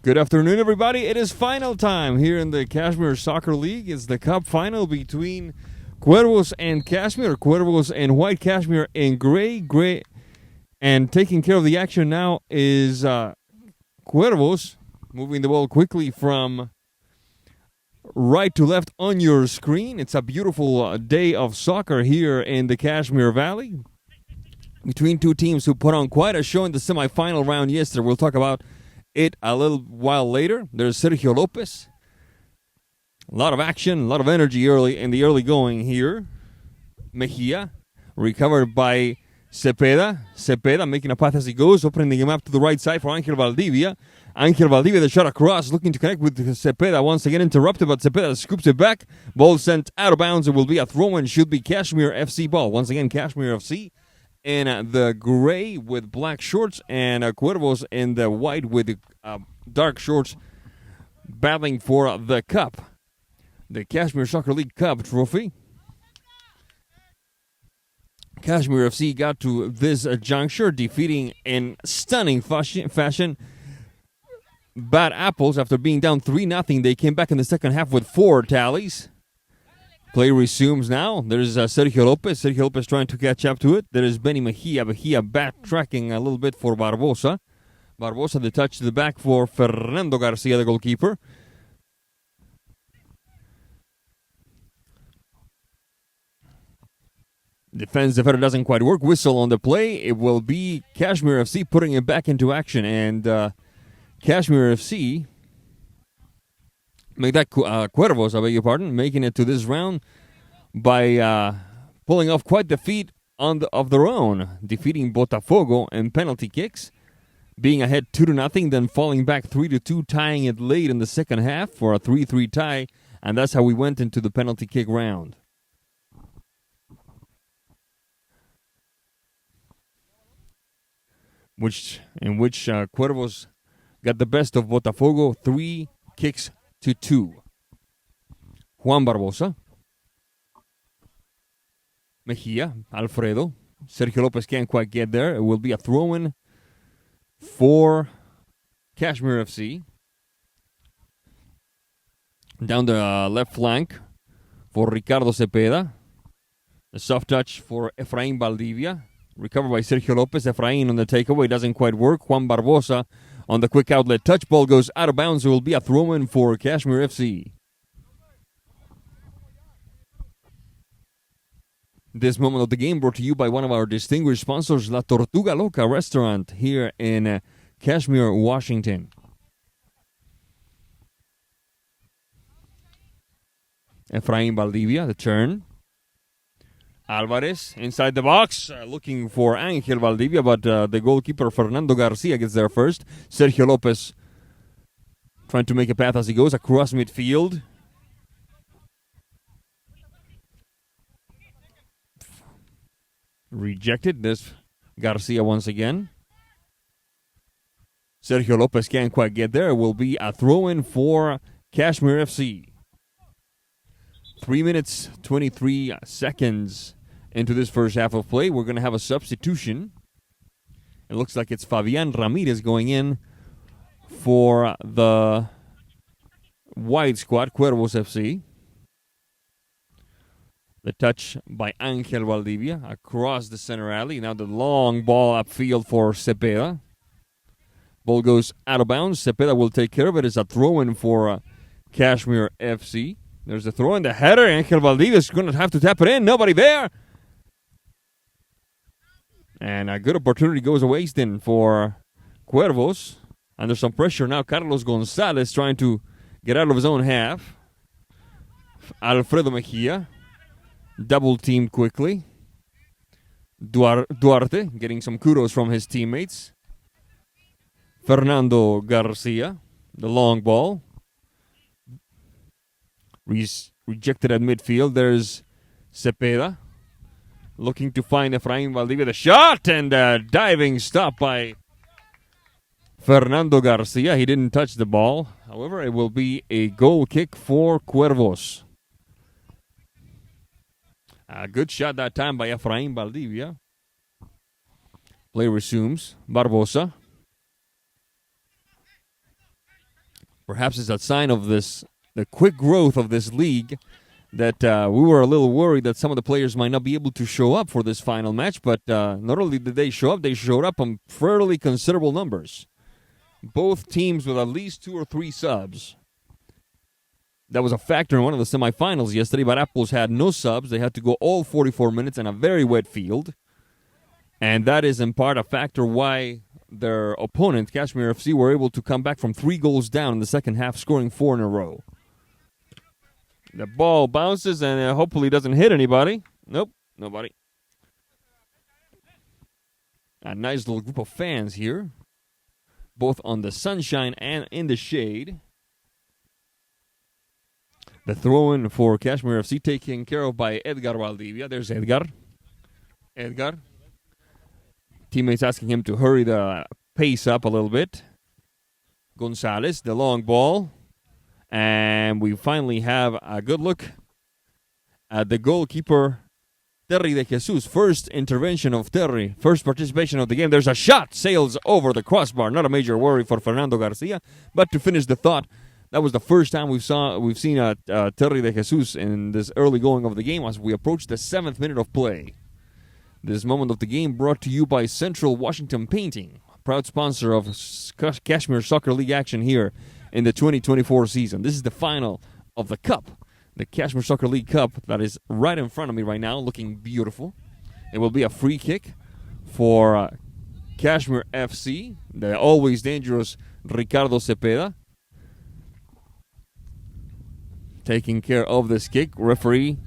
Good afternoon, everybody. It is final time here in the Cashmere Soccer League. It's the cup final between Cuervos and Cashmere. Cuervos and white, Cashmere in gray. And taking care of the action now is Cuervos, moving the ball quickly from right to left on your screen. It's a beautiful day of soccer here in the Cashmere Valley between two teams who put on quite a show in the semifinal round yesterday. We'll talk about it a little while later. There's Sergio Lopez. A lot of action, a lot of energy early in the early going here. Mejia, recovered by Cepeda. Cepeda making a pass as he goes, opening the game up to the right side for Angel Valdivia. Angel Valdivia, the shot across, looking to connect with Cepeda. Once again interrupted, but Cepeda scoops it back. Ball sent out of bounds. It will be a throw-in. Should be Cashmere FC ball. Once again, Cashmere FC in the gray with black shorts, and Cuervos in the white with dark shorts, battling for the cup. The Cashmere Soccer League Cup trophy. Cashmere FC got to this juncture, defeating in stunning fashion Bad Apples after being down 3-0. They came back in the second half with 4 tallies. Play resumes now. There's Sergio Lopez. Sergio Lopez trying to catch up to it. There is Benny Mejia. Mejia backtracking a little bit for Barbosa. Barbosa, the touch to the back for Fernando Garcia, the goalkeeper. Defensive header doesn't quite work. Whistle on the play. It will be Cashmere FC putting it back into action. And Cashmere FC... make that Cuervos, I beg your pardon, making it to this round by pulling off quite the feat of their own, defeating Botafogo in penalty kicks, being ahead 2-0, then falling back 3-2, tying it late in the second half for a 3-3 tie, and that's how we went into the penalty kick round. In which Cuervos got the best of Botafogo, 3-2. Juan Barbosa. Mejia. Alfredo. Sergio Lopez can't quite get there. It will be a throw-in for Cashmere FC. Down the left flank for Ricardo Cepeda. A soft touch for Efrain Valdivia. Recovered by Sergio Lopez. Efrain on the takeaway. Doesn't quite work. Juan Barbosa on the quick outlet touch. Ball goes out of bounds. It will be a throw-in for Cashmere FC. This moment of the game brought to you by one of our distinguished sponsors, La Tortuga Loca restaurant here in Cashmere, Washington. Efrain Valdivia, the turn. Alvarez inside the box, looking for Angel Valdivia, but the goalkeeper Fernando Garcia gets there first. Sergio Lopez trying to make a path as he goes across midfield. Rejected. This Garcia once again. Sergio Lopez can't quite get there. It will be a throw-in for Cashmere FC. 3 minutes, 23 seconds into this first half of play. We're going to have a substitution. It looks like it's Fabian Ramirez going in for the wide squad, Cuervos FC. The touch by Angel Valdivia across the center alley. Now the long ball upfield for Cepeda. Ball goes out of bounds. Cepeda will take care of it. It's a throw-in for Cashmere FC. There's a throw in the header. Angel Valdivia is going to have to tap it in. Nobody there. And a good opportunity goes a wasting for Cuervos. Under some pressure now, Carlos Gonzalez trying to get out of his own half. Alfredo Mejia. Double teamed quickly. Duarte getting some kudos from his teammates. Fernando Garcia. The long ball. Rejected at midfield. There's Cepeda looking to find Efrain Valdivia. The shot and a diving stop by Fernando Garcia. He didn't touch the ball. However, it will be a goal kick for Cuervos. A good shot that time by Efrain Valdivia. Play resumes. Barbosa. Perhaps it's a sign of the quick growth of this league, that we were a little worried that some of the players might not be able to show up for this final match, but not only did they show up, they showed up in fairly considerable numbers. Both teams with at least 2 or 3 subs. That was a factor in one of the semifinals yesterday, but Apples had no subs. They had to go all 44 minutes in a very wet field. And that is in part a factor why their opponent, Cashmere FC, were able to come back from 3 goals down in the second half, scoring 4 in a row. The ball bounces and hopefully doesn't hit anybody. Nope, nobody. A nice little group of fans here, both on the sunshine and in the shade. The throw-in for Cashmere FC taken care of by Edgar Valdivia. There's Edgar. Teammates asking him to hurry the pace up a little bit. Gonzalez, the long ball. And we finally have a good look at the goalkeeper, Terry de Jesus. First intervention of Terry. First participation of the game. There's a shot. Sails over the crossbar. Not a major worry for Fernando Garcia. But to finish the thought, that was the first time we've seen Terry de Jesus in this early going of the game as we approach the 7th minute of play. This moment of the game brought to you by Central Washington Painting, proud sponsor of Cashmere Soccer League action here in the 2024 season. This is the final of the Cup, the Cashmere Soccer League Cup, that is right in front of me right now, looking beautiful. It will be a free kick for Cashmere FC, the always dangerous Ricardo Cepeda. Taking care of this kick. Referee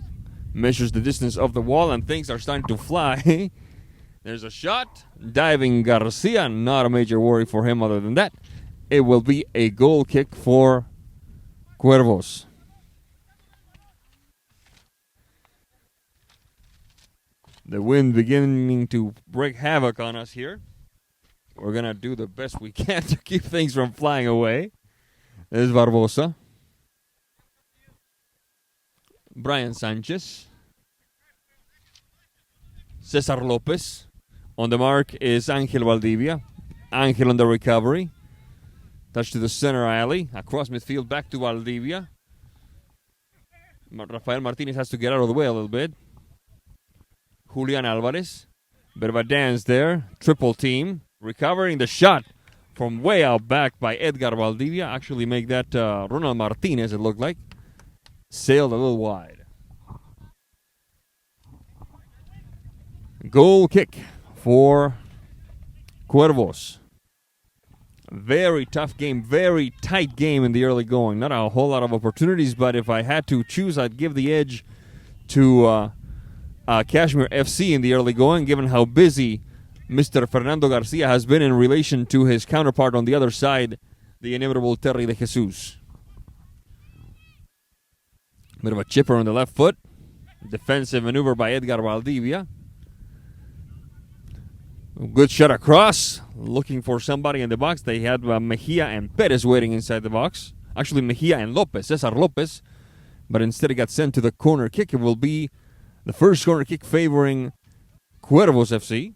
measures the distance of the wall, and things are starting to fly. There's a shot. Diving Garcia. Not a major worry for him other than that. It will be a goal kick for Cuervos. The wind beginning to break havoc on us here. We're going to do the best we can to keep things from flying away. There's Barbosa. Brian Sanchez. Cesar Lopez. On the mark is Angel Valdivia. Angel on the recovery. Touch to the center alley. Across midfield back to Valdivia. Rafael Martinez has to get out of the way a little bit. Julian Alvarez. Bit of a dance there. Triple team. Recovering the shot from way out back by Edgar Valdivia. Actually make that Ronald Martinez, it looked like. Sailed a little wide. Goal kick for Cuervos. Very tough game, very tight game in the early going. Not a whole lot of opportunities, but if I had to choose, I'd give the edge to Cashmere FC in the early going, given how busy Mr. Fernando Garcia has been in relation to his counterpart on the other side, the inimitable Terry de Jesus. Bit of a chipper on the left foot. Defensive maneuver by Edgar Valdivia. Good shot across. Looking for somebody in the box. They had Mejia and Perez waiting inside the box. Actually, Mejia and Lopez, Cesar Lopez. But instead it got sent to the corner kick. It will be the first corner kick favoring Cuervos FC.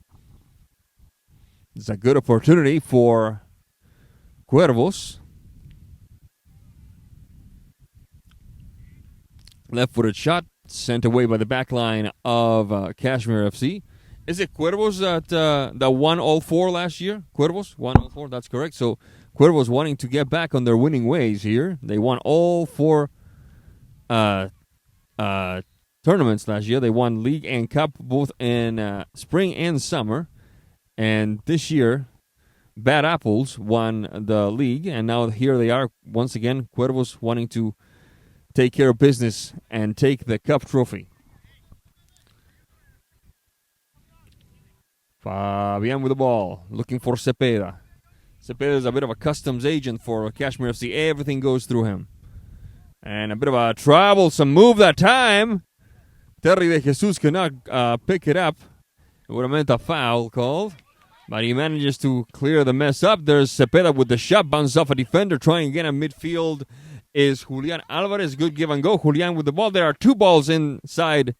It's a good opportunity for Cuervos. Left-footed shot sent away by the back line of Cashmere FC. Is it Cuervos that won all 4 last year? Cuervos won all 4, that's correct. So Cuervos wanting to get back on their winning ways here. They won all 4 tournaments last year. They won League and Cup both in spring and summer. And this year, Bad Apples won the league. And now here they are once again, Cuervos wanting to take care of business and take the cup trophy. Fabian with the ball, looking for Cepeda. Cepeda is a bit of a customs agent for Cashmere FC. Everything goes through him. And a bit of a troublesome move that time. Terry de Jesus cannot pick it up. It would have meant a foul called. But he manages to clear the mess up. There's Cepeda with the shot. Bounces off a defender. Trying again at midfield is Julian Alvarez. Good give and go. Julian with the ball. There are 2 balls inside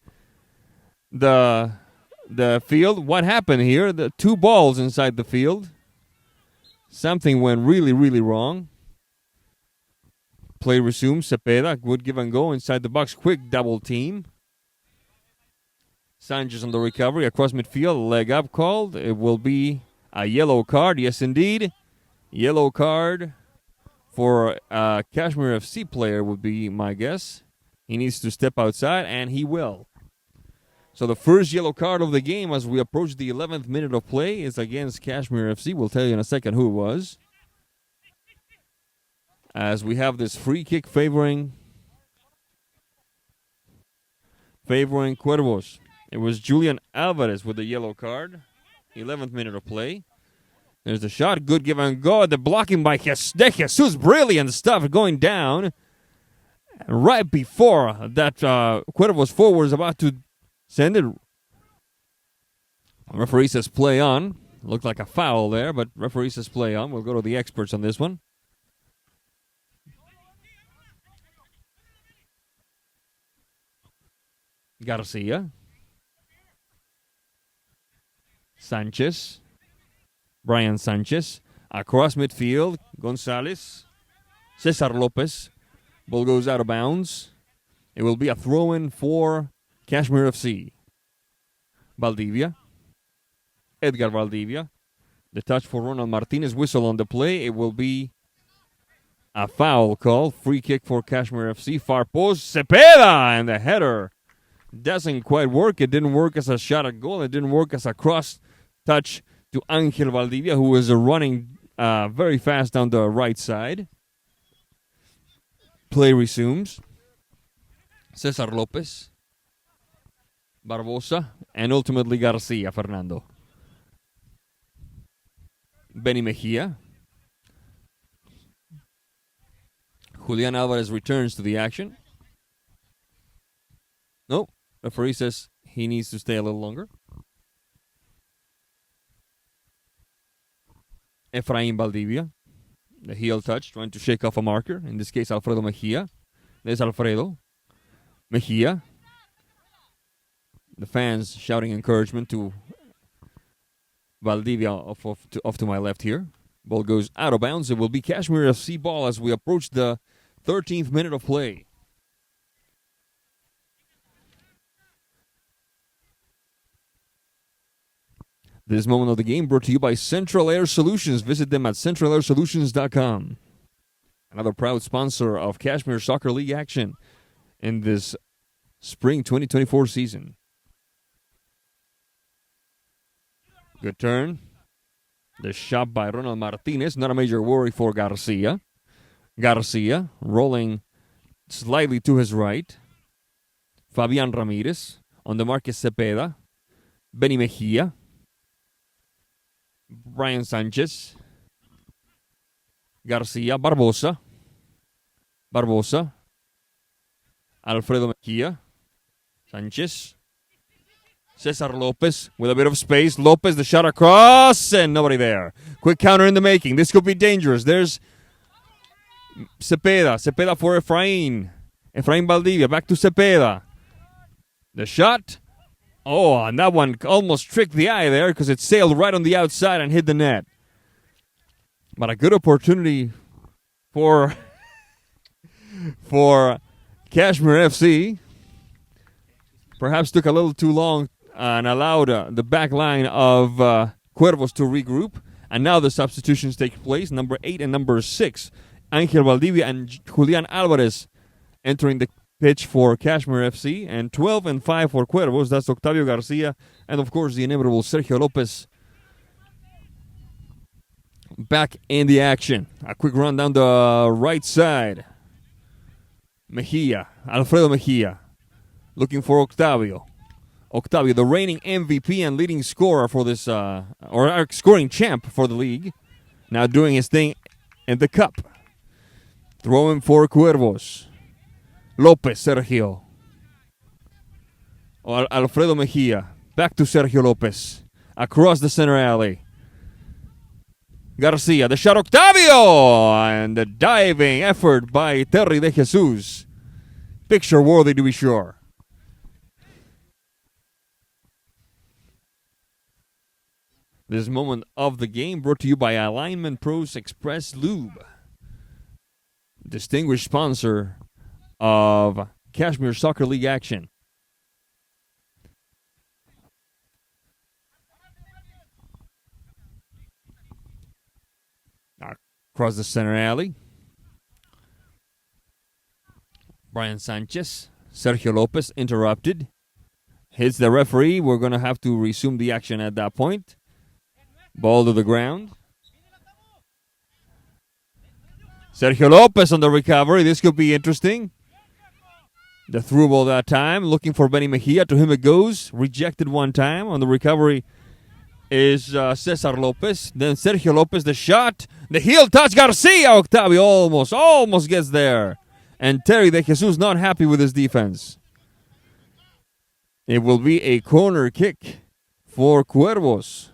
the field. What happened here? The 2 balls inside the field. Something went really, really wrong. Play resumes. Cepeda, good give and go inside the box. Quick double team. Sanchez on the recovery. Across midfield. Leg up called. It will be a yellow card. Yes, indeed. Yellow card for a Cashmere FC player would be my guess. He needs to step outside, and he will. So the first yellow card of the game as we approach the 11th minute of play is against Cashmere FC. We'll tell you in a second who it was. As we have this free kick favoring Cuervos. It was Julian Alvarez with the yellow card. 11th minute of play. There's the shot. Good give and go. The blocking by De Jesus. Brilliant stuff going down. And right before that Cuervos forward is about to send it. Referee says play on. Looked like a foul there, but referee says play on. We'll go to the experts on this one. Garcia. Sanchez. Brian Sanchez. Across midfield. Gonzalez. Cesar Lopez. Ball goes out of bounds. It will be a throw-in for Cashmere FC. Valdivia. Edgar Valdivia. The touch for Ronald Martinez. Whistle on the play. It will be a foul call. Free kick for Cashmere FC. Far post. Cepeda! And the header doesn't quite work. It didn't work as a shot at goal. It didn't work as a cross touch to Angel Valdivia, who was running very fast down the right side. Play resumes. Cesar Lopez. Barbosa. And ultimately Garcia, Fernando. Benny Mejia. Julian Alvarez returns to the action. Nope. Referee says he needs to stay a little longer. Efrain Valdivia. The heel touch, trying to shake off a marker. In this case, Alfredo Mejia. There's Alfredo. Mejia. The fans shouting encouragement to Valdivia off to my left here. Ball goes out of bounds. It will be Cashmere FC ball as we approach the 13th minute of play. This moment of the game brought to you by Central Air Solutions. Visit them at centralairsolutions.com. Another proud sponsor of Cashmere Soccer League action in this spring 2024 season. Good turn. The shot by Ronald Martinez. Not a major worry for Garcia. Garcia rolling slightly to his right. Fabian Ramirez. On the mark is Cepeda. Benny Mejia. Brian Sanchez. Garcia. Barbosa. Alfredo Mejia. Sanchez. Cesar Lopez with a bit of space. Lopez, the shot across, and nobody there. Quick counter in the making. This could be dangerous. There's Cepeda. Cepeda for Efrain. Efrain Valdivia. Back to Cepeda. The shot. Oh, and that one almost tricked the eye there because it sailed right on the outside and hit the net. But a good opportunity for Cashmere FC. Perhaps took a little too long and allowed the back line of Cuervos to regroup. And now the substitutions take place. Number 8 and number 6. Angel Valdivia and Julian Alvarez entering the pitch for Cashmere FC. And 12 and 5 for Cuervos. That's Octavio Garcia. And, of course, the inimitable Sergio Lopez back in the action. A quick run down the right side. Mejia. Alfredo Mejia. Looking for Octavio. Octavio, the reigning MVP and leading scorer for this, or scoring champ for the league. Now doing his thing in the cup. Throwing for Cuervos. Lopez, Sergio. Alfredo Mejia. Back to Sergio Lopez. Across the center alley. Garcia, the shot, Octavio! And the diving effort by Terry De Jesus. Picture worthy to be sure. This moment of the game brought to you by Alignment Pros Express Lube. distinguished sponsor of Cashmere Soccer League action. Across the center alley. Brian Sanchez. Sergio Lopez interrupted. Hits the referee. We're going to have to resume the action at that point. Ball to the ground. Sergio Lopez on the recovery. This could be interesting. The through ball that time. Looking for Benny Mejia. To him it goes. Rejected one time. On the recovery is Cesar Lopez. Then Sergio Lopez, the shot. The heel touch. Garcia. Octavio almost gets there. And Terry De Jesus not happy with his defense. It will be a corner kick for Cuervos.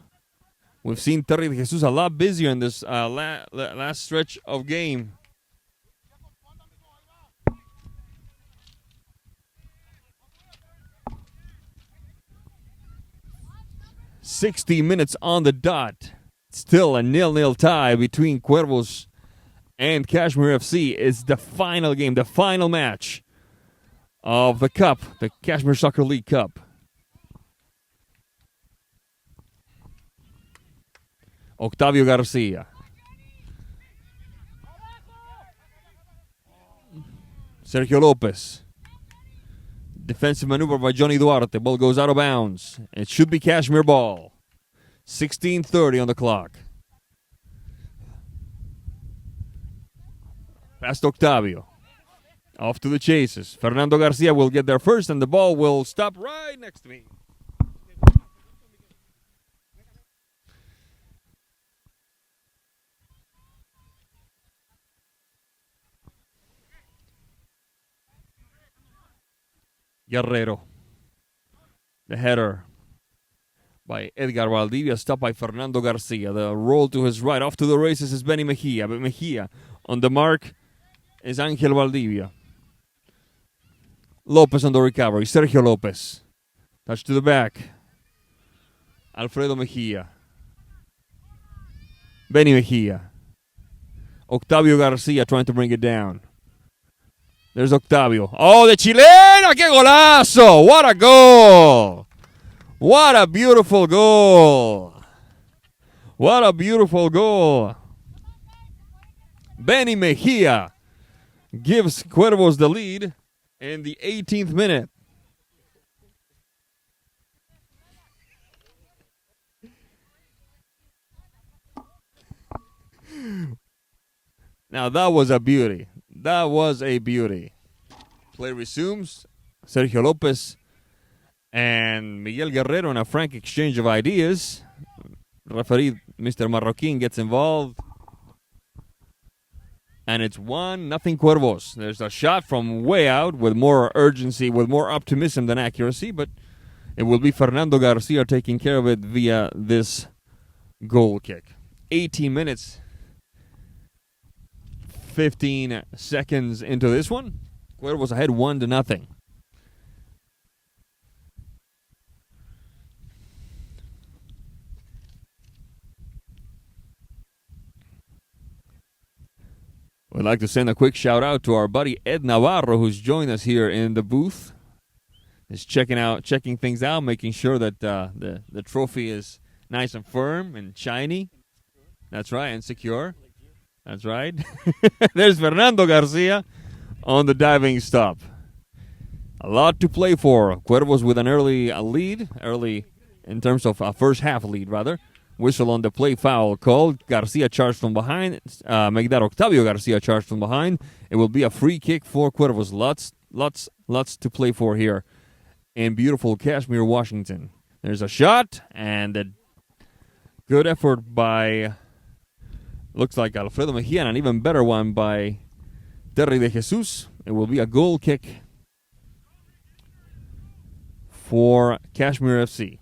We've seen Terry De Jesus a lot busier in this last stretch of game. "60 minutes on the dot. Still a 0-0 tie between Cuervos and Cashmere FC. Is the final game, the final match of the Cup, the Cashmere Soccer League Cup. Octavio Garcia. Sergio Lopez. Defensive maneuver by Johnny Duarte. Ball goes out of bounds. It should be Cashmere ball. 16:30 on the clock. Past Octavio. Off to the chases. Fernando Garcia will get there first, and the ball will stop right next to me. Guerrero. The header by Edgar Valdivia, stopped by Fernando Garcia. The roll to his right. Off to the races is Benny Mejia. But Mejia on the mark is Angel Valdivia. Lopez on the recovery. Sergio Lopez. Touch to the back. Alfredo Mejia. Benny Mejia. Octavio Garcia trying to bring it down. There's Octavio. Oh, the chilena! ¡Qué golazo! What a goal! What a beautiful goal! What a beautiful goal! Benny Mejia gives Cuervos the lead in the 18th minute. Now that was a beauty. That was a beauty. Play resumes. Sergio Lopez and Miguel Guerrero in a frank exchange of ideas. Referee Mr. Marroquin gets involved. And it's 1-0 Cuervos. There's a shot from way out with more urgency, with more optimism than accuracy, but it will be Fernando Garcia taking care of it via this goal kick. 18 minutes, 15 seconds into this one. Cuervos ahead 1-0. We'd like to send a quick shout out to our buddy Ed Navarro, who's joined us here in the booth. Is checking things out, making sure that the trophy is nice and firm and shiny. That's right, and secure. That's right. There's Fernando Garcia on the diving stop. A lot to play for. Cuervos with an early lead, early in terms of a first half lead, rather. Whistle on the play, foul called. Garcia charged from behind. Make that Octavio Garcia charged from behind. It will be a free kick for Cuervos. Lots to play for here in beautiful Cashmere, Washington. There's a shot and a good effort by, looks like Alfredo Mejia, and an even better one by Terry De Jesus. It will be a goal kick for Cashmere FC.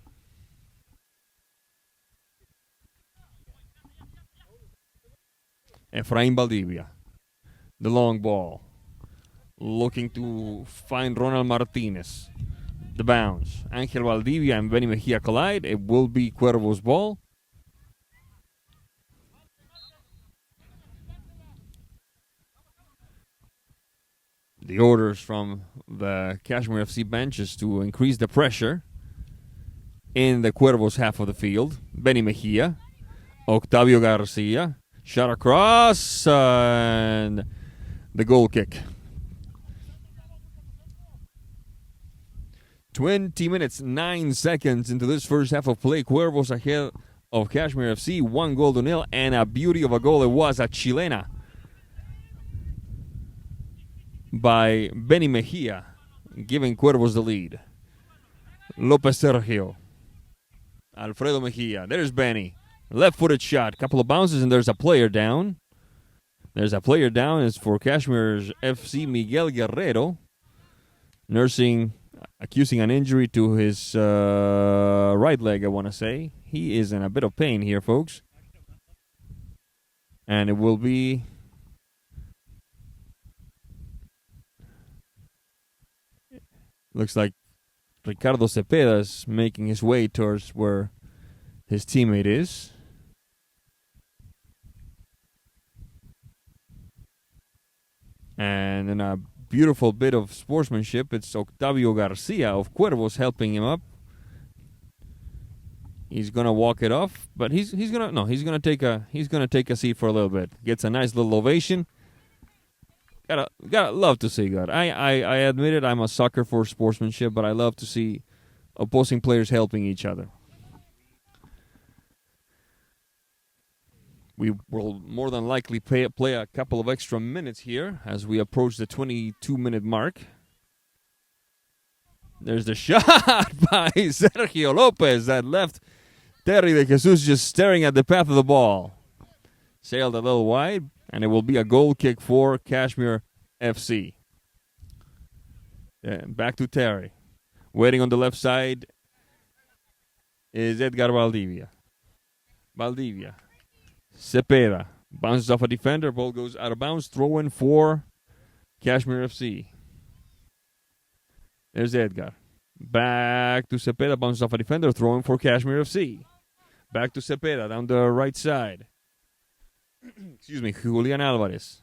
Efrain Valdivia. The long ball. Looking to find Ronald Martinez. The bounce. Angel Valdivia and Benny Mejia collide. It will be Cuervos' ball. The orders from the Cashmere FC bench is to increase the pressure in the Cuervos half of the field. Benny Mejia, Octavio Garcia, shot across, and the goal kick. 20 minutes, 9 seconds into this first half of play. Cuervos ahead of Cashmere FC, 1-0, and a beauty of a goal. It was a chilena by Benny Mejia, giving Cuervos the lead. Lopez Sergio, Alfredo Mejia, there's Benny. Left-footed shot, couple of bounces, and there's a player down. It's for Cashmere's FC, Miguel Guerrero, accusing an injury to his right leg, I want to say. He is in a bit of pain here, folks. And it will be... Looks like Ricardo Cepeda is making his way towards where his teammate is. And in a beautiful bit of sportsmanship, it's Octavio Garcia of Cuervos helping him up. He's gonna walk it off, but he's gonna take a seat for a little bit. Gets a nice little ovation. Gotta love to see that. I admit it, I'm a sucker for sportsmanship, but I love to see opposing players helping each other. We will more than likely play a couple of extra minutes here as we approach the 22-minute mark. There's the shot by Sergio Lopez that left Terry de Jesus just staring at the path of the ball. Sailed a little wide, and it will be a goal kick for Cashmere FC. Back to Terry. Waiting on the left side is Edgar Valdivia. Cepeda bounces off a defender. Ball goes out of bounds. Throw in for Cashmere FC. There's Edgar. Back to Cepeda. Bounces off a defender. Throw in for Cashmere FC. Back to Cepeda down the right side. Excuse me. Julian Alvarez.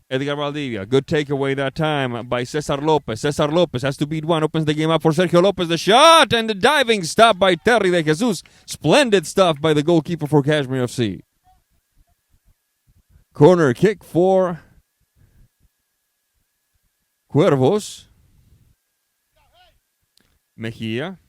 Edgar Valdivia. Good takeaway that time by Cesar Lopez. Cesar Lopez has to beat one. Opens the game up for Sergio Lopez. The shot and the diving stop by Terry de Jesus. Splendid stuff by the goalkeeper for Cashmere FC. Corner kick for Cuervos. Mejia.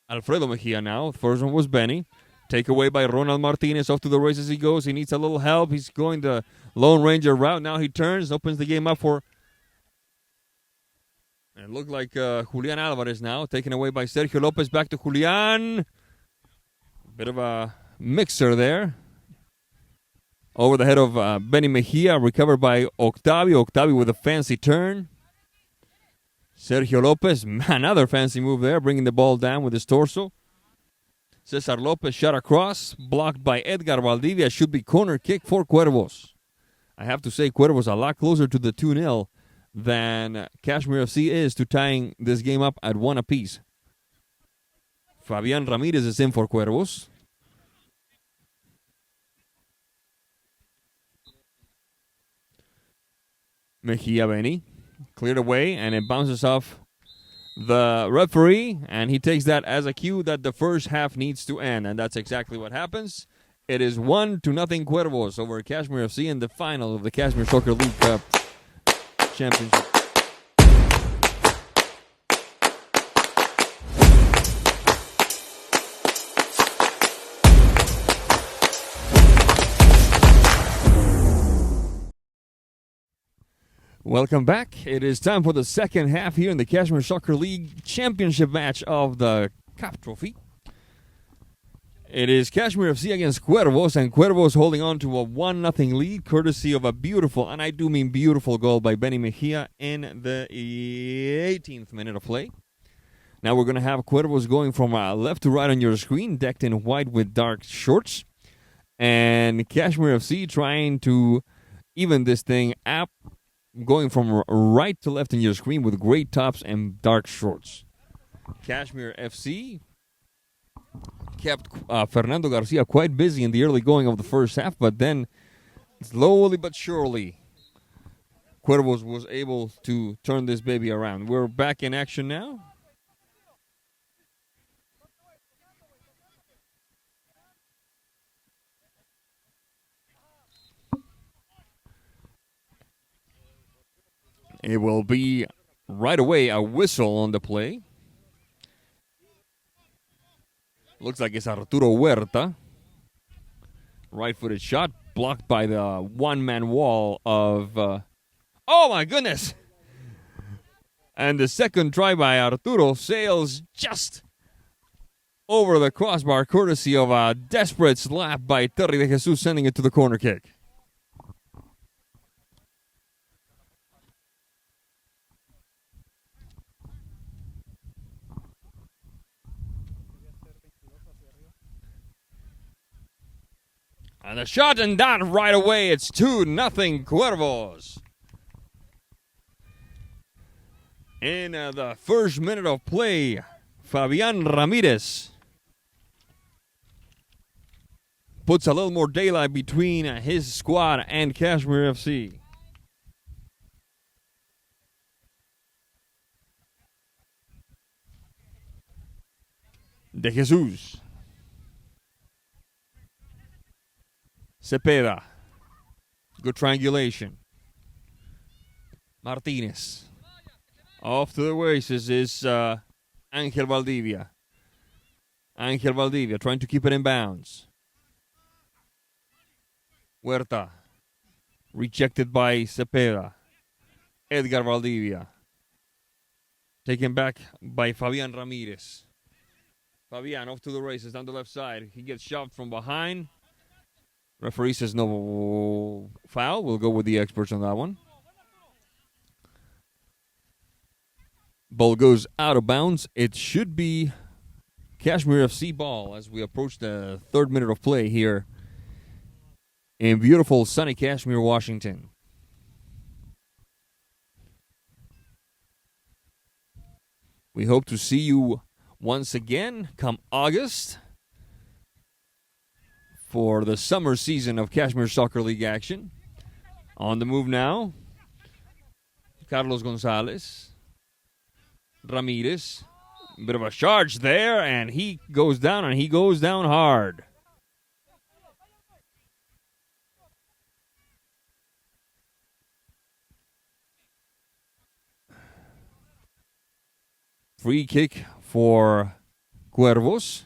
Alfredo Mejia now. First one was Benny. Takeaway by Ronald Martinez. Off to the races he goes. He needs a little help. He's going the Lone Ranger route. Now he turns. Opens the game up for... It looked like Julian Alvarez now. Taken away by Sergio Lopez. Back to Julian. Bit of a mixer there. Over the head of Benny Mejia, recovered by Octavio. Octavio with a fancy turn. Sergio Lopez, another fancy move there, bringing the ball down with his torso. Cesar Lopez shot across, blocked by Edgar Valdivia. Should be corner kick for Cuervos. I have to say, Cuervos a lot closer to the 2-0 than Cashmere FC is to tying this game up at 1 apiece. Fabian Ramirez is in for Cuervos. Mejia Benny cleared away, and it bounces off the referee, and he takes that as a cue that the first half needs to end, and that's exactly what happens. It is 1-0 Cuervos over Cashmere FC in the final of the Cashmere Soccer League Cup Championship. Welcome back. It is time for the second half here in the Cashmere Soccer League Championship match of the Cup Trophy. It is Cashmere FC against Cuervos, and Cuervos holding on to a 1-0 lead, courtesy of a beautiful, and I do mean beautiful, goal by Benny Mejia in the 18th minute of play. Now we're going to have Cuervos going from left to right on your screen, decked in white with dark shorts, and Cashmere FC trying to even this thing up, going from right to left in your screen with gray tops and dark shorts. Cashmere FC kept Fernando Garcia quite busy in the early going of the first half, but then slowly but surely Cuervos was able to turn this baby around. We're back in action now. It will be right away a whistle on the play. Looks like it's Arturo Huerta. Right-footed shot blocked by the one-man wall of... oh, my goodness! And the second try by Arturo sails just over the crossbar, courtesy of a desperate slap by Terry de Jesus, sending it to the corner kick. And the shot and that right away. It's 2-0 Cuervos. In the first minute of play, Fabian Ramirez puts a little more daylight between his squad and Cashmere FC. De Jesus. Cepeda. Good triangulation. Martinez. Off to the races is Angel Valdivia. Angel Valdivia trying to keep it in bounds. Huerta. Rejected by Cepeda. Edgar Valdivia. Taken back by Fabian Ramirez. Fabian off to the races down the left side. He gets shoved from behind. Referee says no foul. We'll go with the experts on that one. Ball goes out of bounds. It should be Cashmere FC ball as we approach the third minute of play here in beautiful sunny Cashmere, Washington. We hope to see you once again come August for the summer season of Cashmere Soccer League action. On the move now, Carlos Gonzalez. Ramirez. Bit of a charge there, and he goes down, and he goes down hard. Free kick for Cuervos.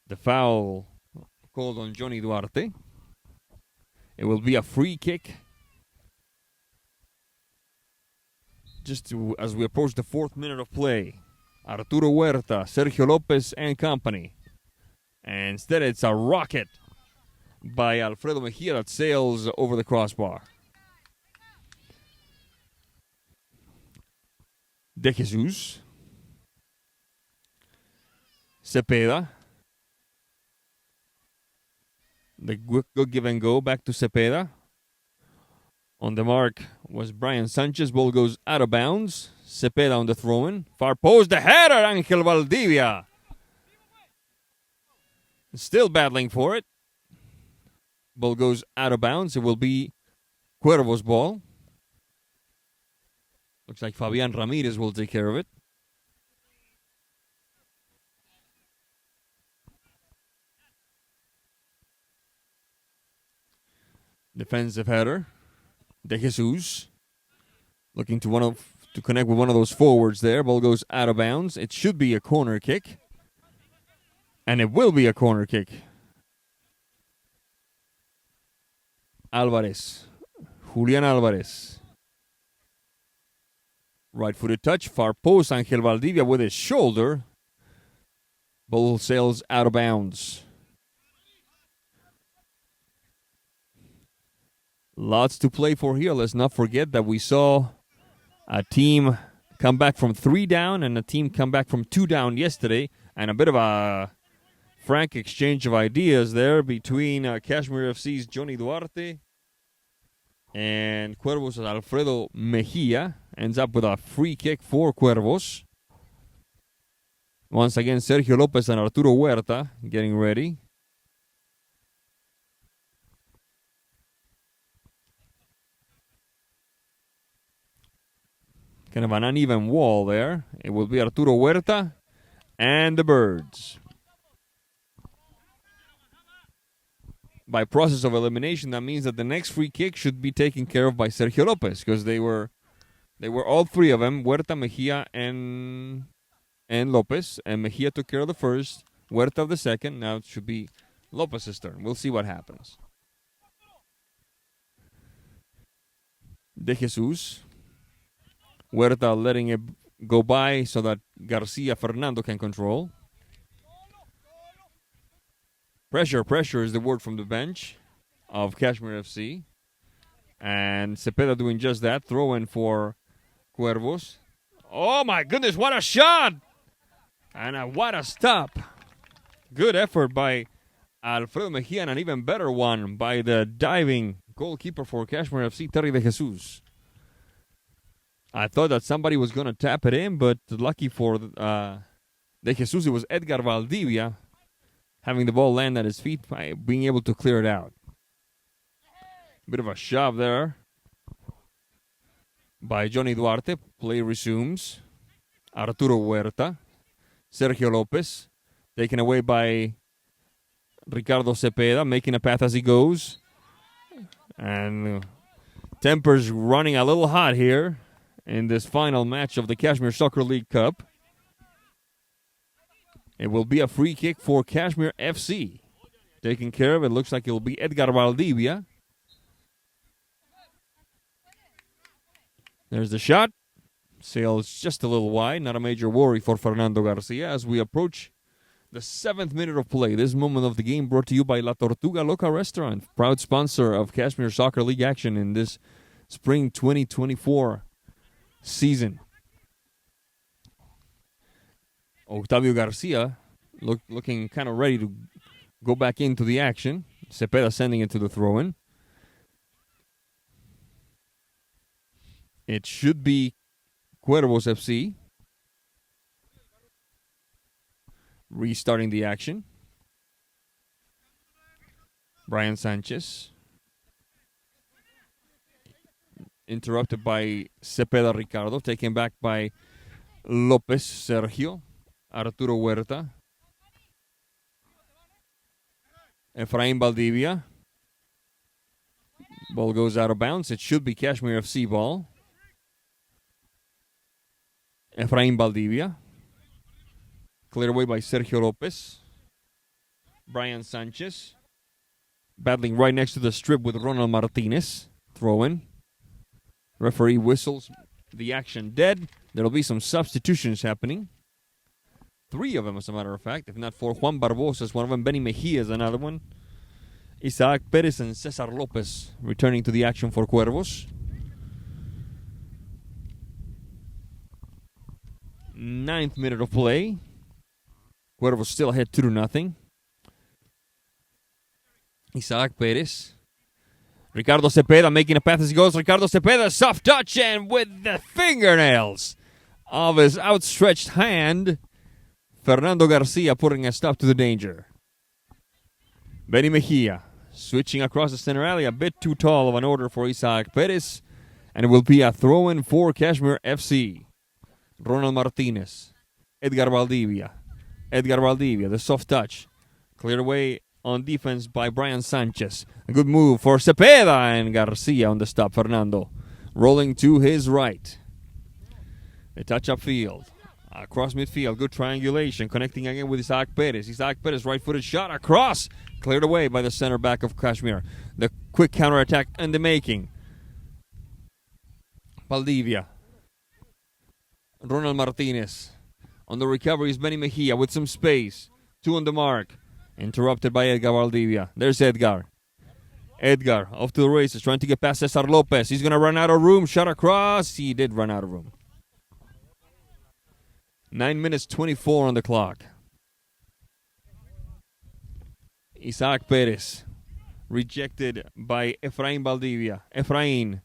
The foul called on Johnny Duarte. It will be a free kick as we approach the fourth minute of play. Arturo Huerta, Sergio Lopez, and company. And instead, it's a rocket by Alfredo Mejia that sails over the crossbar. De Jesus. Cepeda. The good give and go back to Cepeda. On the mark was Brian Sanchez. Ball goes out of bounds. Cepeda on the throw-in. Far post, the header, Angel Valdivia. Still battling for it. Ball goes out of bounds. It will be Cuervos' ball. Looks like Fabian Ramirez will take care of it. Defensive header. De Jesus. Looking to connect with one of those forwards there. Ball goes out of bounds. It should be a corner kick. And it will be a corner kick. Alvarez. Julian Alvarez. Right-footed touch. Far post. Angel Valdivia with his shoulder. Ball sails out of bounds. Lots to play for here. Let's not forget that we saw a team come back from 3 down and a team come back from 2 down yesterday. And a bit of a frank exchange of ideas there between Cashmere FC's Johnny Duarte and Cuervos' Alfredo Mejia. Ends up with a free kick for Cuervos. Once again, Sergio Lopez and Arturo Huerta getting ready. Kind of an uneven wall there. It will be Arturo Huerta and the Birds. By process of elimination, that means that the next free kick should be taken care of by Sergio Lopez, because they were all three of them, Huerta, Mejia, and Lopez. And Mejia took care of the first, Huerta of the second. Now it should be Lopez's turn. We'll see what happens. De Jesus. Huerta letting it go by so that Garcia Fernando can control. Pressure is the word from the bench of Cashmere FC. And Cepeda doing just that. Throw in for Cuervos. Oh my goodness, what a shot! And what a stop. Good effort by Alfredo Mejia, and an even better one by the diving goalkeeper for Cashmere FC, Terry De Jesus. I thought that somebody was going to tap it in, but lucky for De Jesus, it was Edgar Valdivia having the ball land at his feet, being able to clear it out. Bit of a shove there by Johnny Duarte. Play resumes. Arturo Huerta. Sergio Lopez. Taken away by Ricardo Cepeda, making a path as he goes. And tempers running a little hot here in this final match of the Cashmere Soccer League Cup. It will be a free kick for Cashmere FC. Taken care of. It looks like it will be Edgar Valdivia. There's the shot. Sails just a little wide. Not a major worry for Fernando Garcia as we approach the 7th minute of play. This moment of the game brought to you by La Tortuga Loca Restaurant, proud sponsor of Cashmere Soccer League action in this spring 2024 season. Octavio Garcia looking kind of ready to go back into the action. Cepeda sending it to the throw-in. It should be Cuervos FC restarting the action. Brian Sanchez. Interrupted by Cepeda Ricardo. Taken back by Lopez Sergio. Arturo Huerta. Efrain Valdivia. Ball goes out of bounds. It should be Cashmere FC ball. Efrain Valdivia. Cleared away by Sergio Lopez. Brian Sanchez. Battling right next to the strip with Ronald Martinez. Throw in. Referee whistles the action dead. There'll be some substitutions happening. 3 of them, as a matter of fact. If not 4, Juan Barbosa is one of them. Benny Mejia is another one. Isaac Perez and Cesar Lopez returning to the action for Cuervos. 9th minute of play. Cuervos still ahead 2-0. Isaac Perez. Ricardo Cepeda making a path as he goes. Ricardo Cepeda, soft touch, and with the fingernails of his outstretched hand, Fernando Garcia putting a stop to the danger. Benny Mejia switching across the center alley, a bit too tall of an order for Isaac Perez, and it will be a throw-in for Cashmere FC. Ronald Martinez, Edgar Valdivia, the soft touch, cleared away on defense by Brian Sanchez. A good move for Cepeda, and Garcia on the stop. Fernando rolling to his right. A touch upfield. Across midfield, good triangulation, connecting again with Isaac Perez. Isaac Perez, right-footed shot across, cleared away by the center back of Cashmere. The quick counterattack in the making. Valdivia. Ronald Martinez. On the recovery is Benny Mejia with some space. 2 on the mark. Interrupted by Edgar Valdivia. There's Edgar. Edgar off to the races, trying to get past Cesar Lopez. He's going to run out of room. Shot across. He did run out of room. 9 minutes 24 on the clock. Isaac Perez rejected by Efrain Valdivia. Efrain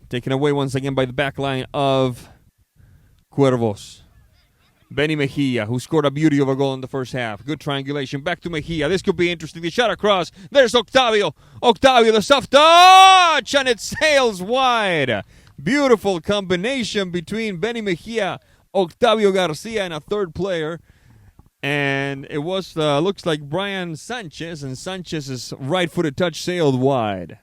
taken away once again by the back line of Cuervos. Benny Mejia, who scored a beauty of a goal in the first half. Good triangulation. Back to Mejia. This could be interesting. The shot across. There's Octavio. Octavio, the soft touch, and it sails wide. Beautiful combination between Benny Mejia, Octavio Garcia, and a third player. And it was, looks like Brian Sanchez, and Sanchez's right-footed touch sailed wide.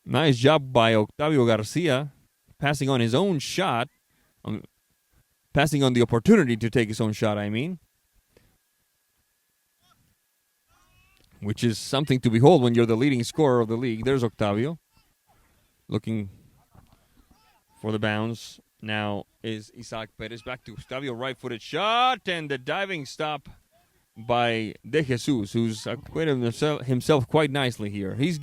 Nice job by Octavio Garcia, passing on his own shot. Passing on the opportunity to take his own shot, I mean. Which is something to behold when you're the leading scorer of the league. There's Octavio. Looking for the bounce. Now is Isaac Perez. Back to Octavio. Right-footed shot. And the diving stop by De Jesus, who's acquitted himself quite nicely here. He's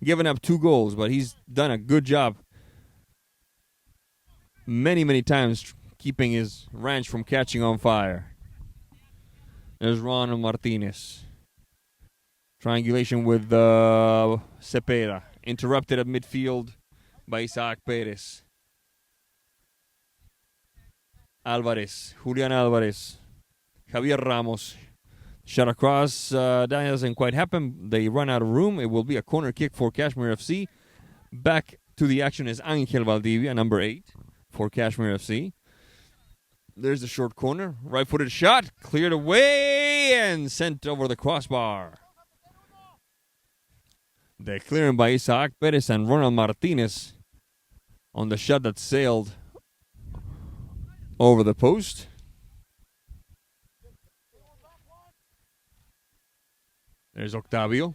given up 2 goals, but he's done a good job many, many times keeping his ranch from catching on fire. There's Ronald Martinez. Triangulation with Cepeda. Interrupted at midfield by Isaac Perez. Alvarez. Julian Alvarez. Javier Ramos. Shot across. That doesn't quite happen. They run out of room. It will be a corner kick for Cashmere FC. Back to the action is Angel Valdivia, number 8, for Cashmere FC. There's the short corner. Right-footed shot. Cleared away and sent over the crossbar. The clearing by Isaac Perez and Ronald Martinez on the shot that sailed over the post. There's Octavio.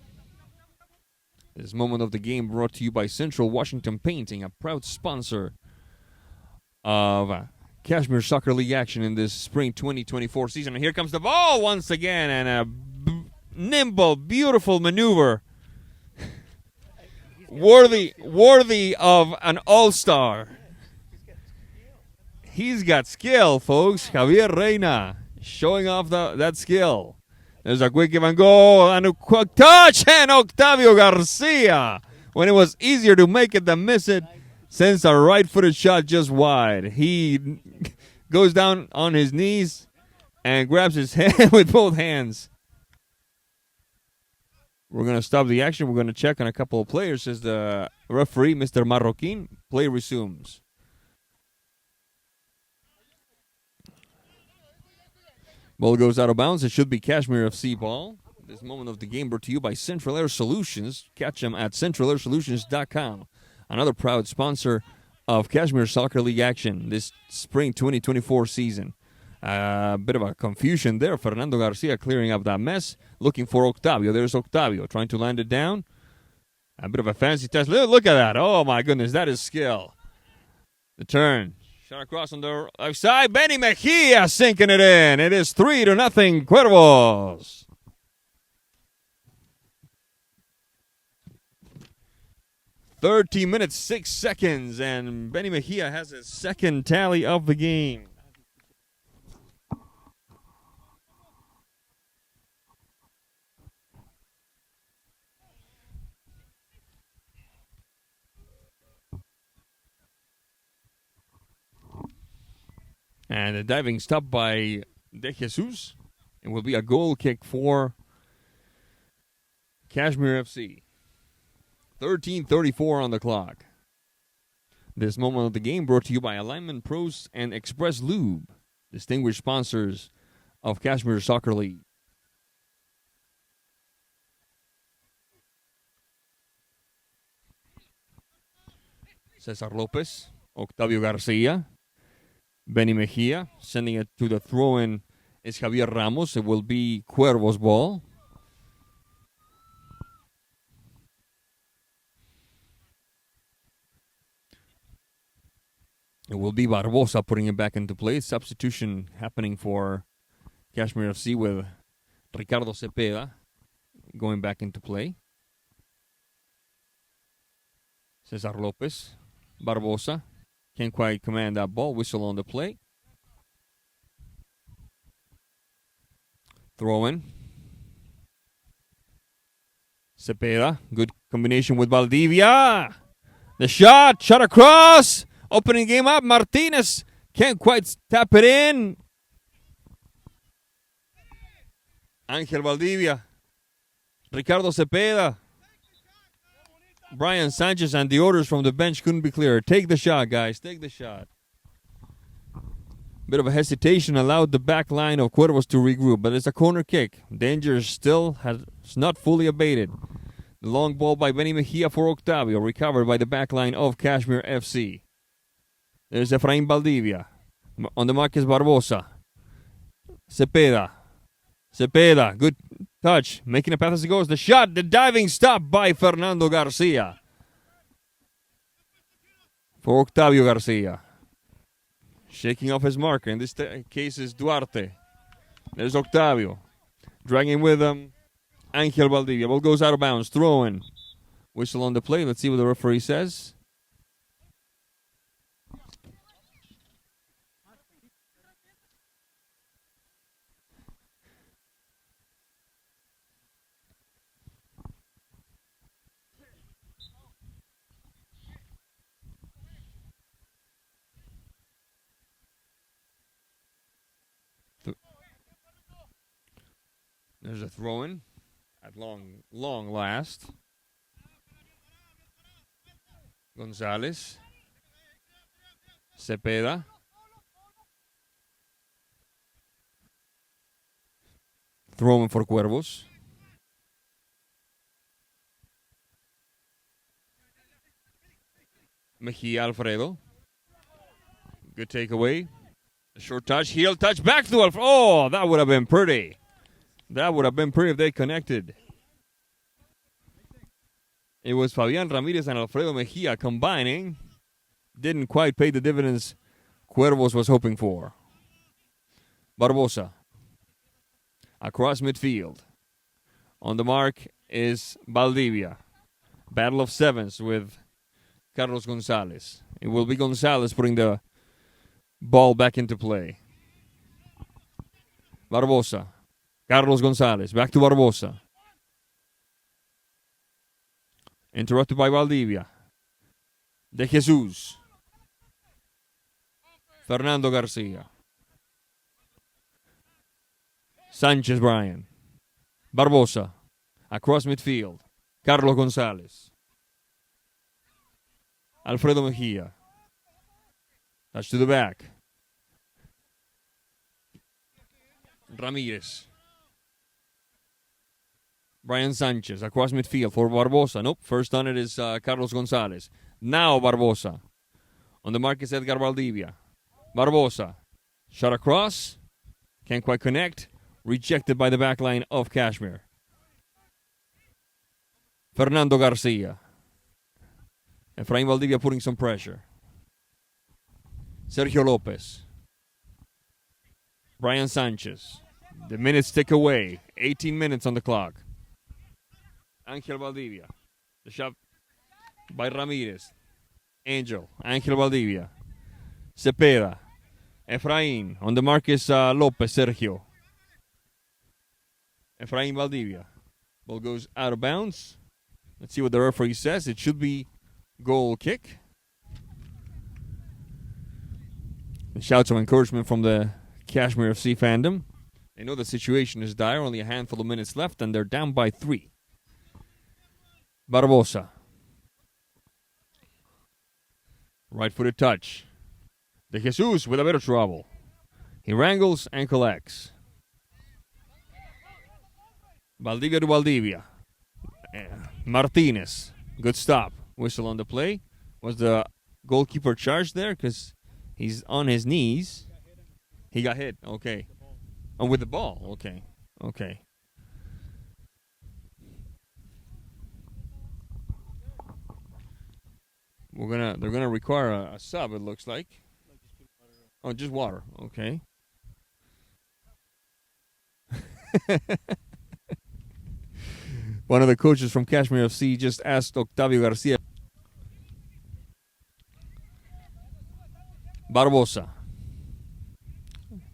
This moment of the game brought to you by Central Washington Painting, a proud sponsor of Cashmere Soccer League action in this spring 2024 season. And here comes the ball once again, and a nimble, beautiful maneuver. Worthy of an all-star. He's got skill, folks. Javier Reina showing off that skill. There's a quick give and go and a quick touch, and Octavio Garcia, when it was easier to make it than miss it, sends a right-footed shot just wide. He goes down on his knees and grabs his head with both hands. We're going to stop the action. We're going to check on a couple of players. Says the referee, Mr. Marroquin. Play resumes. Ball goes out of bounds. It should be Cashmere FC ball. This moment of the game brought to you by Central Air Solutions. Catch them at centralairsolutions.com. Another proud sponsor of Cashmere Soccer League action this spring 2024 season. A bit of a confusion there. Fernando Garcia clearing up that mess. Looking for Octavio. There's Octavio trying to land it down. A bit of a fancy test. Look at that. Oh, my goodness. That is skill. The turn. Shot across on the left side. Benny Mejia sinking it in. It is 3-0 Cuervos. "13 minutes, 6 seconds, and Benny Mejia has his second tally of the game. And a diving stop by De Jesus. It will be a goal kick for Cashmere FC. 13:34 on the clock. This moment of the game brought to you by Alignment Pros and Express Lube, distinguished sponsors of Cashmere Soccer League. Cesar Lopez, Octavio Garcia, Benny Mejia. Sending it to the throw-in is Javier Ramos. It will be Cuervos ball. It will be Barbosa putting it back into play. Substitution happening for Cashmere FC with Ricardo Cepeda going back into play. Cesar Lopez, Barbosa. Can't quite command that ball. Whistle on the play. Throw in. Cepeda. Good combination with Valdivia. The shot. Shot across. Opening game up. Martinez can't quite tap it in. Angel Valdivia. Ricardo Cepeda. Brian Sanchez, and the orders from the bench couldn't be clearer. Take the shot, guys. Take the shot. Bit of a hesitation allowed the back line of Cuervos to regroup, but it's a corner kick. Danger still has not fully abated. The long ball by Benny Mejia for Octavio, recovered by the back line of Cashmere FC. There's Efrain Valdivia. On the mark is Barbosa. Cepeda. Good touch. Making a pass as he goes. The shot. The diving stop by Fernando Garcia. For Octavio Garcia. Shaking off his marker. In this case is Duarte. There's Octavio. Dragging with him Angel Valdivia. Ball goes out of bounds. Throw in. Whistle on the play. Let's see what the referee says. There's a throw-in at long last. Gonzalez. Cepeda. Throw-in for Cuervos. Mejia Alfredo. Good takeaway. A short touch. Heel touch. Back to Alfredo. Oh, that would have been pretty. That would have been pretty if they connected. It was Fabian Ramirez and Alfredo Mejia combining. Didn't quite pay the dividends Cuervos was hoping for. Barbosa. Across midfield. On the mark is Valdivia. Battle of sevens with Carlos Gonzalez. It will be Gonzalez putting the ball back into play. Barbosa. Carlos Gonzalez. Back to Barbosa. Interrupted by Valdivia. De Jesus. Fernando Garcia. Sanchez Brian. Barbosa. Across midfield. Carlos Gonzalez. Alfredo Mejia. Touch to the back. Ramirez. Brian Sanchez across midfield for Barbosa. Nope, first on it is Carlos Gonzalez. Now Barbosa. On the mark is Edgar Valdivia. Barbosa. Shot across. Can't quite connect. Rejected by the back line of Cashmere. Fernando Garcia. Efrain Valdivia putting some pressure. Sergio Lopez. Brian Sanchez. The minutes tick away. 18 minutes on the clock. Angel Valdivia. The shot by Ramirez. Angel Valdivia. Cepeda. Efrain. On the mark is Lopez, Sergio. Efrain Valdivia. Ball goes out of bounds. Let's see what the referee says. It should be goal kick. And shouts of encouragement from the Cashmere FC fandom. They know the situation is dire. Only a handful of minutes left, and they're down by 3. Barbosa. Right-footed touch. De Jesus with a bit of trouble. He wrangles and collects. Valdivia to Valdivia. Martinez. Good stop. Whistle on the play. Was the goalkeeper charged there? Because he's on his knees. He got hit. Okay. Oh, with the ball. Okay. Okay. They're gonna require a sub, it looks like. Oh, just water. Okay. One of the coaches from Cashmere FC just asked Octavio Garcia. Barbosa.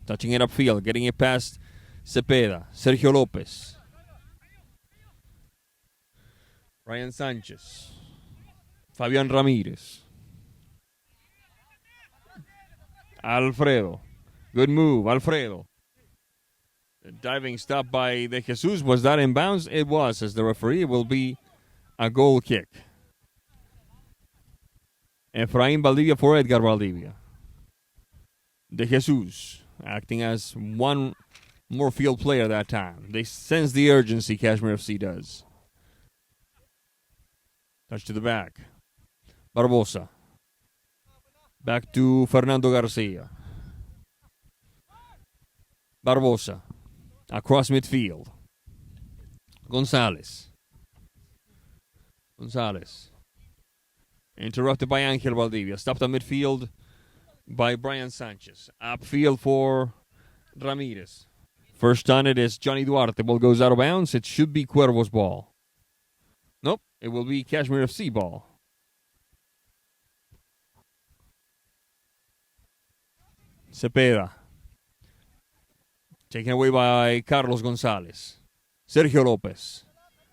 Touching it upfield, getting it past Cepeda. Sergio Lopez. Ryan Sanchez. Fabian Ramirez. Alfredo. Good move, Alfredo. The diving stop by De Jesus. Was that in bounds? It was, as the referee. It will be a goal kick. Efraín Valdivia for Edgar Valdivia. De Jesus acting as one more field player that time. They sense the urgency, Cashmere FC does. Touch to the back. Barbosa. Back to Fernando Garcia. Barbosa. Across midfield. Gonzalez. Interrupted by Angel Valdivia. Stopped on midfield by Brian Sanchez. Upfield for Ramirez. First on it is Johnny Duarte. Ball goes out of bounds. It should be Cuervos' ball. Nope, it will be Cashmere FC ball. Cepeda. Taken away by Carlos Gonzalez. Sergio Lopez.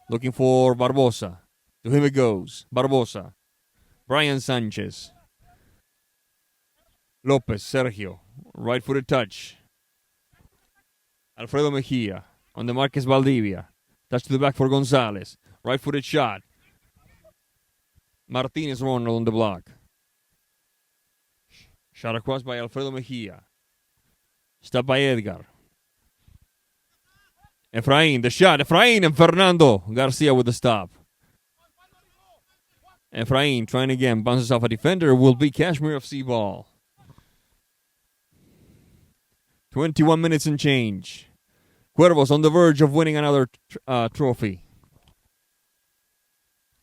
Looking for Barbosa. To him it goes. Barbosa. Brian Sanchez. Lopez. Sergio. Right-footed touch. Alfredo Mejia. On the mark is Valdivia. Touch to the back for Gonzalez. Right-footed shot. Martinez Ronald on the block. Shot across by Alfredo Mejia. Stop by Edgar. Efraín, the shot. Efraín and Fernando Garcia with the stop. Efraín trying again. Bounces off a defender. Will be Cashmere FC ball. 21 minutes and change. Cuervos on the verge of winning another trophy.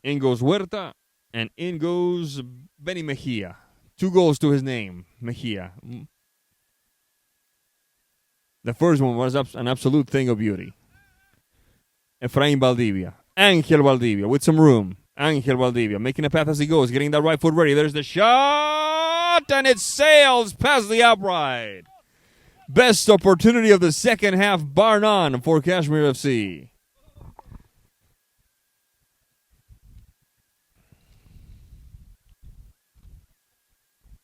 In goes Huerta. And in goes Benny Mejia. 2 goals to his name. Mejia. The first one was an absolute thing of beauty. Efraín Valdivia. Angel Valdivia with some room. Angel Valdivia making a path as he goes. Getting that right foot ready. There's the shot. And it sails past the upright. Best opportunity of the second half, bar none, for Cashmere FC.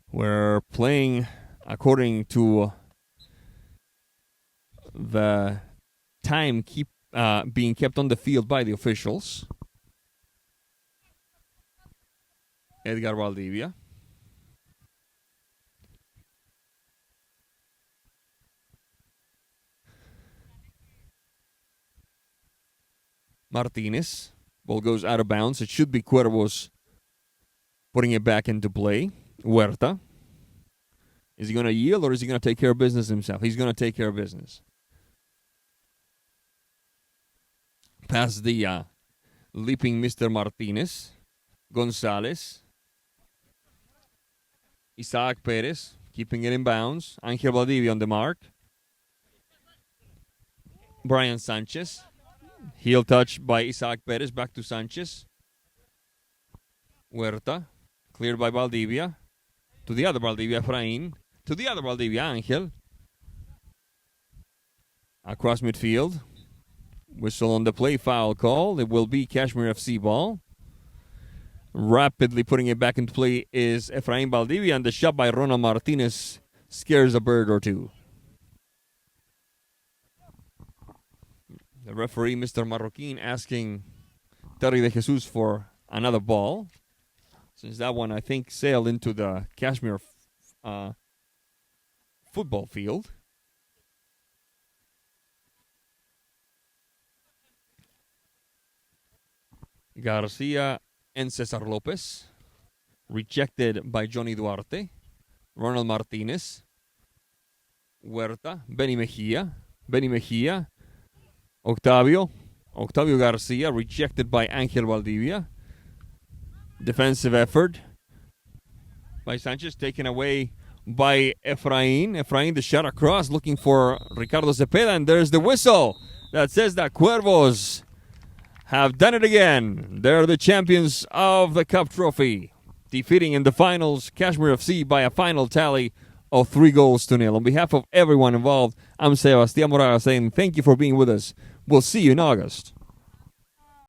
We're playing according to the time being kept on the field by the officials. Edgar Valdivia. Martinez. Ball goes out of bounds. It should be Cuervos putting it back into play. Huerta. Is he going to yield or is he going to take care of business himself? He's going to take care of business. Past the leaping Mr. Martinez. Gonzalez. Isaac Perez keeping it in bounds. Angel Valdivia on the mark. Brian Sanchez. Heel touch by Isaac Perez. Back to Sanchez. Huerta. Cleared by Valdivia. To the other Valdivia, Efraín. To the other Valdivia, Angel. Across midfield. Whistle on the play. Foul call. It will be Cashmere FC ball. Rapidly putting it back into play is Efraín Valdivia. And the shot by Ronald Martinez scares a bird or two. The referee, Mr. Marroquin, asking Terry de Jesus for another ball. Since that one, I think, sailed into the Cashmere football field. Garcia and Cesar Lopez. Rejected by Johnny Duarte. Ronald Martinez. Huerta. Benny Mejia. Octavio Garcia. Rejected by Angel Valdivia. Defensive effort by Sanchez, taken away by Efraín. Efraín, the shot across, looking for Ricardo Cepeda, and there's the whistle that says that Cuervos have done it again. They're the champions of the Cup Trophy, defeating in the finals Cashmere FC by a final tally of 3-0. On behalf of everyone involved, I'm Sebastián Moraga saying thank you for being with us. We'll see you in August.